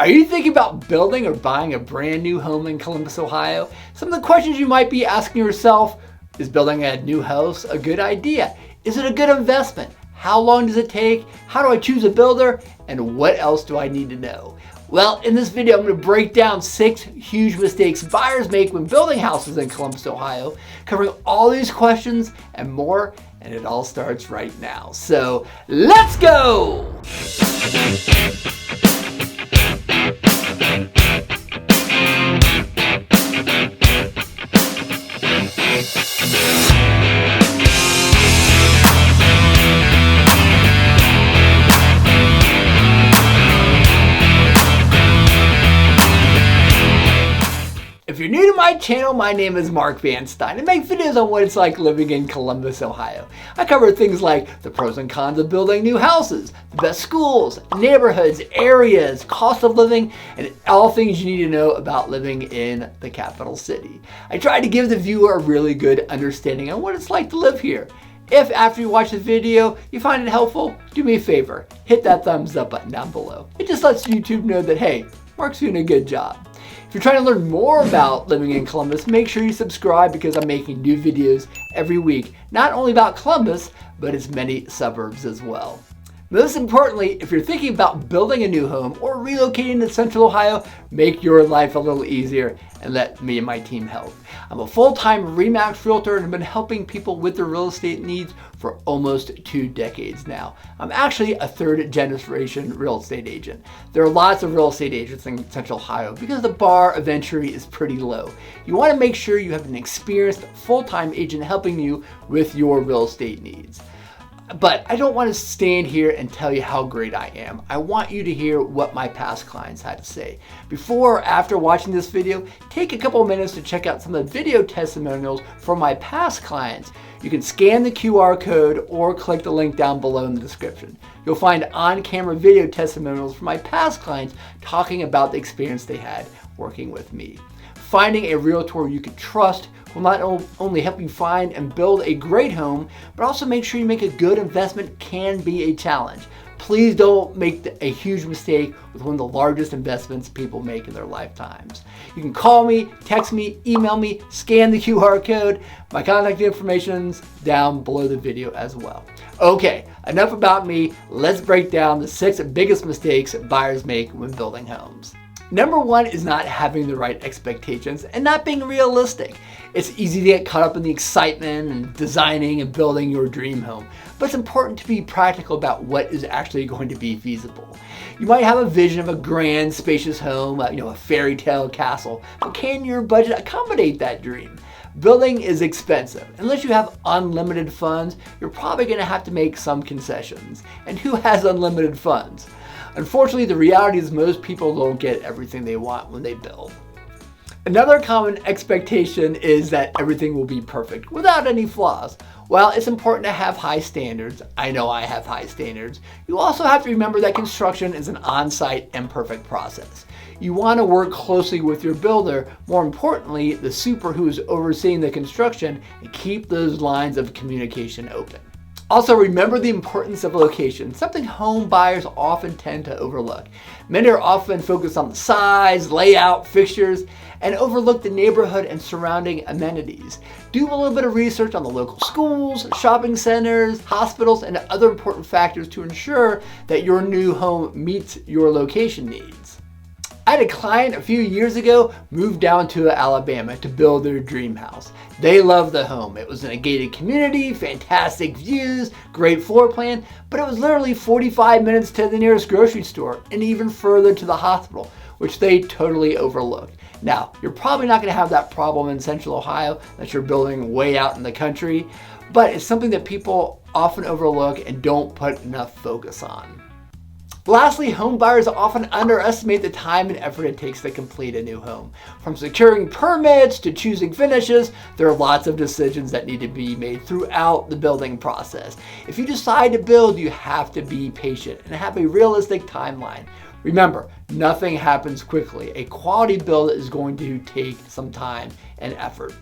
Are you thinking about building or buying a brand new home in Columbus, Ohio? Some of the questions you might be asking yourself: is building a new house a good idea? Is it a good investment? How long does it take? How do I choose a builder? And what else do I need to know? Well, in this video, I'm going to break down 6 huge mistakes buyers make when building houses in Columbus, Ohio, covering all these questions and more, and it all starts right now. So let's go! If you're new to my channel, my name is Mark Van Stein. I make videos on what it's like living in Columbus, Ohio. I cover things like the pros and cons of building new houses, the best schools, neighborhoods, areas, cost of living, and all things you need to know about living in the capital city. I try to give the viewer a really good understanding on what it's like to live here. If after you watch the video you find it helpful, do me a favor, hit that thumbs up button down below. It just lets YouTube know that, hey, Mark's doing a good job. If you're trying to learn more about living in Columbus, make sure you subscribe because I'm making new videos every week, not only about Columbus, but its many suburbs as well. Most importantly, if you're thinking about building a new home or relocating to Central Ohio, make your life a little easier and let me and my team help. I'm a full-time RE/MAX realtor and have been helping people with their real estate needs for almost 2 decades now. I'm actually a 3rd generation real estate agent. There are lots of real estate agents in Central Ohio because the bar of entry is pretty low. You want to make sure you have an experienced full-time agent helping you with your real estate needs. But I don't want to stand here and tell you how great I am. I want you to hear what my past clients had to say. Before or after watching this video, take a couple of minutes to check out some of the video testimonials from my past clients. You can scan the QR code or click the link down below in the description. You'll find on-camera video testimonials from my past clients talking about the experience they had working with me. Finding a realtor you can trust will not only help you find and build a great home, but also make sure you make a good investment can be a challenge. Please don't make a huge mistake with one of the largest investments people make in their lifetimes. You can call me, text me, email me, scan the QR code. My contact information's down below the video as well. Okay, enough about me. Let's break down the 6 biggest mistakes buyers make when building homes. Number 1 is not having the right expectations and not being realistic. It's easy to get caught up in the excitement and designing and building your dream home, but it's important to be practical about what is actually going to be feasible. You might have a vision of a grand, spacious home, a fairy tale castle, but can your budget accommodate that dream? Building is expensive. Unless you have unlimited funds, you're probably going to have to make some concessions. And who has unlimited funds? Unfortunately, the reality is most people don't get everything they want when they build. Another common expectation is that everything will be perfect without any flaws. While it's important to have high standards, I know I have high standards, you also have to remember that construction is an on-site imperfect process. You want to work closely with your builder, more importantly, the super who is overseeing the construction, and keep those lines of communication open. Also, remember the importance of location, something home buyers often tend to overlook. Many are often focused on the size, layout, fixtures, and overlook the neighborhood and surrounding amenities. Do a little bit of research on the local schools, shopping centers, hospitals, and other important factors to ensure that your new home meets your location needs. I had a client a few years ago move down to Alabama to build their dream house. They loved the home. It was in a gated community, fantastic views, great floor plan, but it was literally 45 minutes to the nearest grocery store and even further to the hospital, which they totally overlooked. Now, you're probably not going to have that problem in Central Ohio that you're building way out in the country, but it's something that people often overlook and don't put enough focus on. Lastly, home buyers often underestimate the time and effort it takes to complete a new home. From securing permits to choosing finishes, there are lots of decisions that need to be made throughout the building process. If you decide to build, you have to be patient and have a realistic timeline. Remember, nothing happens quickly. A quality build is going to take some time and effort.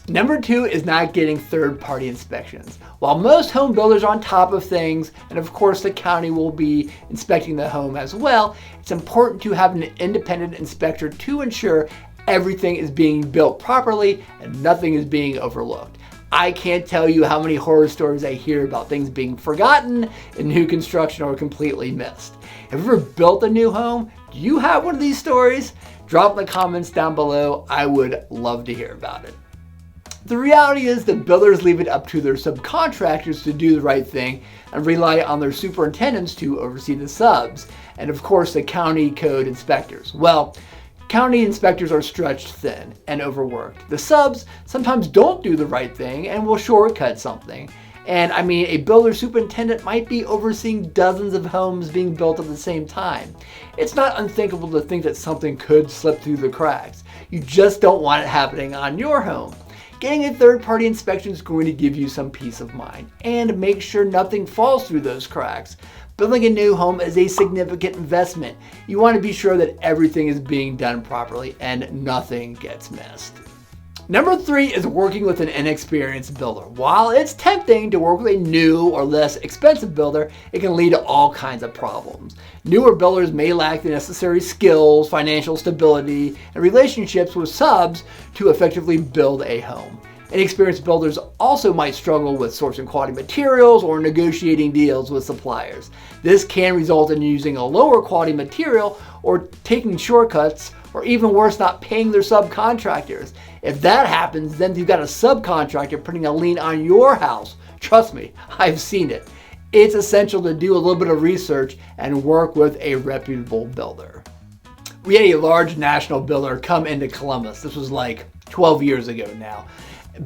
Number 2 is not getting third-party inspections. While most home builders are on top of things, and of course the county will be inspecting the home as well, it's important to have an independent inspector to ensure everything is being built properly and nothing is being overlooked. I can't tell you how many horror stories I hear about things being forgotten in new construction or completely missed. Have you ever built a new home? Do you have one of these stories? Drop in the comments down below. I would love to hear about it. The reality is that builders leave it up to their subcontractors to do the right thing and rely on their superintendents to oversee the subs, and of course the county code inspectors. Well, county inspectors are stretched thin and overworked. The subs sometimes don't do the right thing and will shortcut something. And I mean, a builder superintendent might be overseeing dozens of homes being built at the same time. It's not unthinkable to think that something could slip through the cracks. You just don't want it happening on your home. Getting a third-party inspection is going to give you some peace of mind and make sure nothing falls through those cracks. Building a new home is a significant investment. You want to be sure that everything is being done properly and nothing gets missed. Number 3 is working with an inexperienced builder. While it's tempting to work with a new or less expensive builder, it can lead to all kinds of problems. Newer builders may lack the necessary skills, financial stability, and relationships with subs to effectively build a home. Inexperienced builders also might struggle with sourcing quality materials or negotiating deals with suppliers. This can result in using a lower quality material or taking shortcuts, or even worse, not paying their subcontractors. If that happens, then you've got a subcontractor putting a lien on your house. Trust me, I've seen it. It's essential to do a little bit of research and work with a reputable builder. We had a large national builder come into Columbus. This was like 12 years ago now.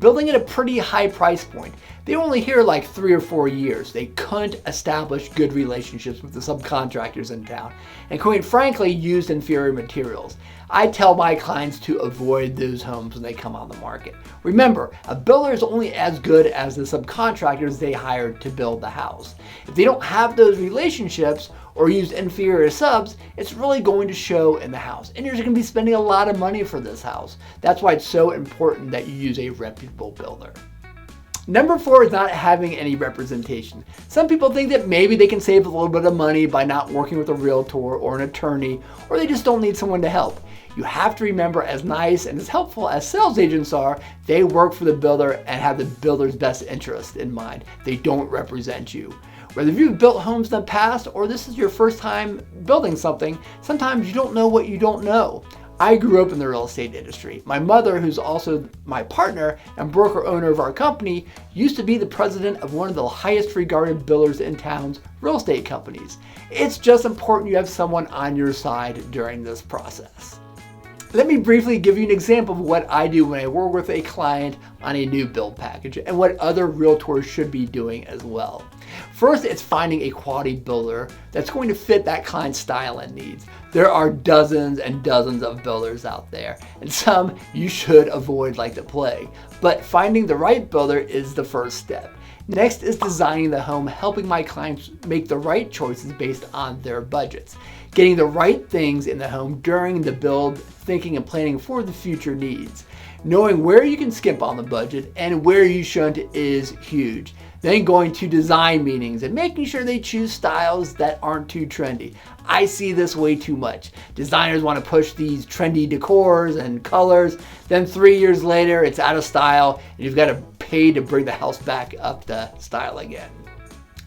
Building at a pretty high price point. They were only here like 3 or 4 years. They couldn't establish good relationships with the subcontractors in town, and quite frankly used inferior materials. I tell my clients to avoid those homes when they come on the market. Remember, a builder is only as good as the subcontractors they hired to build the house. If they don't have those relationships or use inferior subs, it's really going to show in the house. And you're going to be spending a lot of money for this house. That's why it's so important that you use a reputable builder. Number 4 is not having any representation. Some people think that maybe they can save a little bit of money by not working with a realtor or an attorney, or they just don't need someone to help. You have to remember, as nice and as helpful as sales agents are, they work for the builder and have the builder's best interest in mind. They don't represent you. Whether you've built homes in the past or this is your first time building something, sometimes you don't know what you don't know. I grew up in the real estate industry. My mother, who's also my partner and broker owner of our company, used to be the president of one of the highest regarded builders in town's real estate companies. It's just important you have someone on your side during this process. Let me briefly give you an example of what I do when I work with a client on a new build package and what other realtors should be doing as well. First, it's finding a quality builder that's going to fit that client's style and needs. There are dozens and dozens of builders out there, and some you should avoid like the plague. But finding the right builder is the first step. Next is designing the home, helping my clients make the right choices based on their budgets. Getting the right things in the home during the build, thinking and planning for the future needs. Knowing where you can skip on the budget and where you shouldn't is huge. Then going to design meetings and making sure they choose styles that aren't too trendy. I see this way too much. Designers want to push these trendy decors and colors. Then 3 years later, it's out of style and you've got to pay to bring the house back up to style again.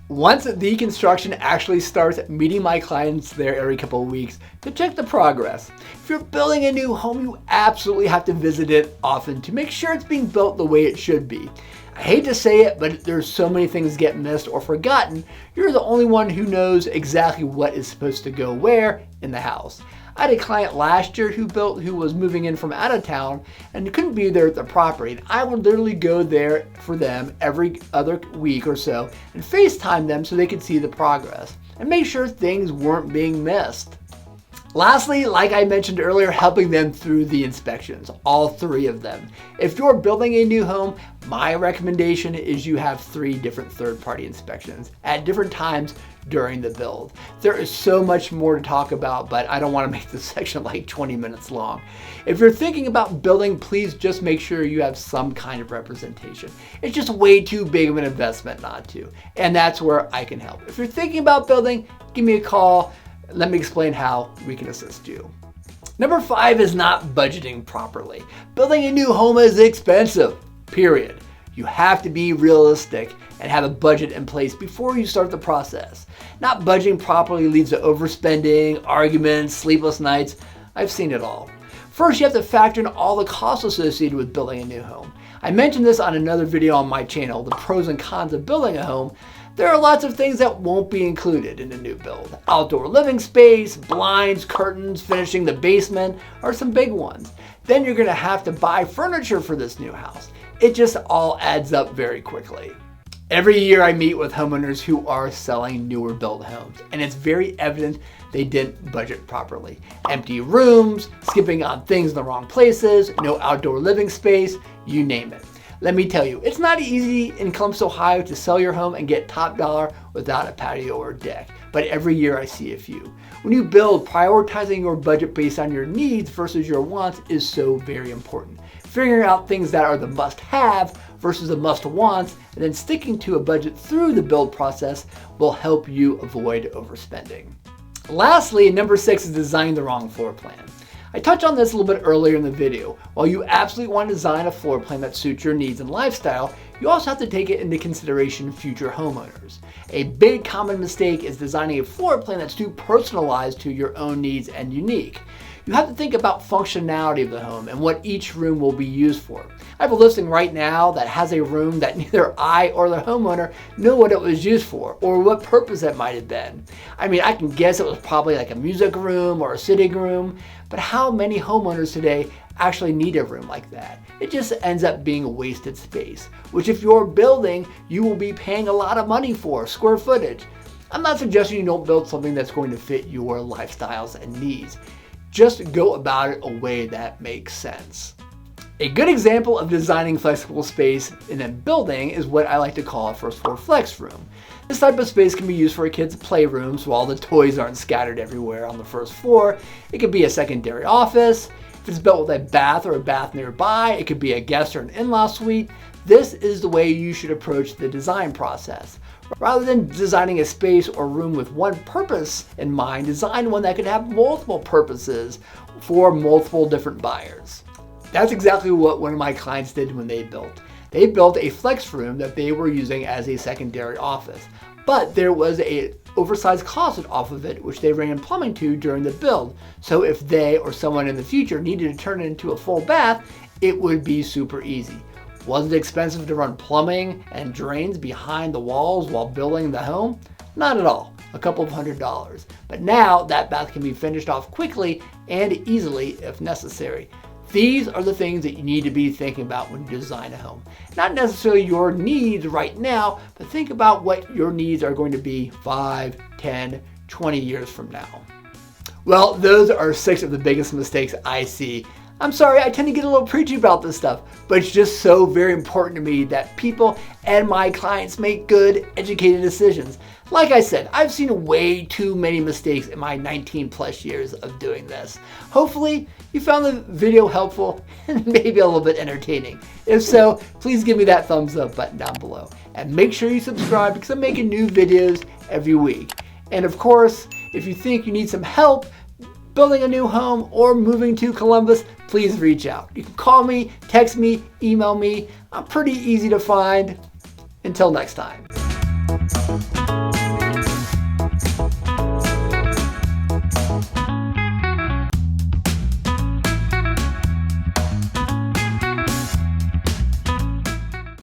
Once the construction actually starts, meeting my clients there every couple of weeks to check the progress. If you're building a new home, you absolutely have to visit it often to make sure it's being built the way it should be. I hate to say it, but there's so many things get missed or forgotten. You're the only one who knows exactly what is supposed to go where in the house. I had a client last year who was moving in from out of town and couldn't be there at the property. And I would literally go there for them every other week or so and FaceTime them so they could see the progress and make sure things weren't being missed. Lastly, like I mentioned earlier, helping them through the inspections, all 3 of them. If you're building a new home, my recommendation is you have 3 different third-party inspections at different times during the build. There is so much more to talk about, but I don't want to make this section like 20 minutes long. If you're thinking about building, please just make sure you have some kind of representation. It's just way too big of an investment not to, and that's where I can help. If you're thinking about building, give me a call. Let me explain how we can assist you. Number 5 is not budgeting properly. Building a new home is expensive, period. You have to be realistic and have a budget in place before you start the process. Not budgeting properly leads to overspending, arguments, sleepless nights. I've seen it all. First, you have to factor in all the costs associated with building a new home. I mentioned this on another video on my channel, the pros and cons of building a home. There are lots of things that won't be included in a new build. Outdoor living space, blinds, curtains, finishing the basement are some big ones. Then you're gonna have to buy furniture for this new house. It just all adds up very quickly. Every year I meet with homeowners who are selling newer built homes, and it's very evident they didn't budget properly. Empty rooms, skipping on things in the wrong places, no outdoor living space, you name it. Let me tell you, it's not easy in Columbus, Ohio to sell your home and get top dollar without a patio or deck, but every year I see a few. When you build, prioritizing your budget based on your needs versus your wants is so very important. Figuring out things that are the must-have versus the must-wants, and then sticking to a budget through the build process will help you avoid overspending. Lastly, number 6 is designing the wrong floor plan. I touched on this a little bit earlier in the video. While you absolutely want to design a floor plan that suits your needs and lifestyle, you also have to take it into consideration future homeowners. A big common mistake is designing a floor plan that's too personalized to your own needs and unique. You have to think about functionality of the home and what each room will be used for. I have a listing right now that has a room that neither I or the homeowner know what it was used for or what purpose it might have been. I mean, I can guess it was probably like a music room or a sitting room, but how many homeowners today actually need a room like that? It just ends up being a wasted space, which if you're building, you will be paying a lot of money for, square footage. I'm not suggesting you don't build something that's going to fit your lifestyles and needs. Just go about it a way that makes sense. A good example of designing flexible space in a building is what I like to call a first floor flex room. This type of space can be used for a kid's playroom so all the toys aren't scattered everywhere on the first floor. It could be a secondary office. If it's built with a bath or a bath nearby, it could be a guest or an in-law suite. This is the way you should approach the design process. Rather than designing a space or room with one purpose in mind, design one that could have multiple purposes for multiple different buyers. That's exactly what one of my clients did when they built. They built a flex room that they were using as a secondary office, but there was an oversized closet off of it which they ran plumbing to during the build. So if they or someone in the future needed to turn it into a full bath, it would be super easy. Was it expensive to run plumbing and drains behind the walls while building the home? Not at all, a couple of $100s. But now that bath can be finished off quickly and easily if necessary. These are the things that you need to be thinking about when you design a home. Not necessarily your needs right now, but think about what your needs are going to be 5, 10, 20 years from now. Well, those are 6 of the biggest mistakes I see. I'm sorry, I tend to get a little preachy about this stuff, but it's just so very important to me that people and my clients make good, educated decisions. Like I said, I've seen way too many mistakes in my 19 plus years of doing this. Hopefully, you found the video helpful and maybe a little bit entertaining. If so, please give me that thumbs up button down below. And make sure you subscribe because I'm making new videos every week. And of course, if you think you need some help building a new home or moving to Columbus, please reach out. You can call me, text me, email me. I'm pretty easy to find. Until next time.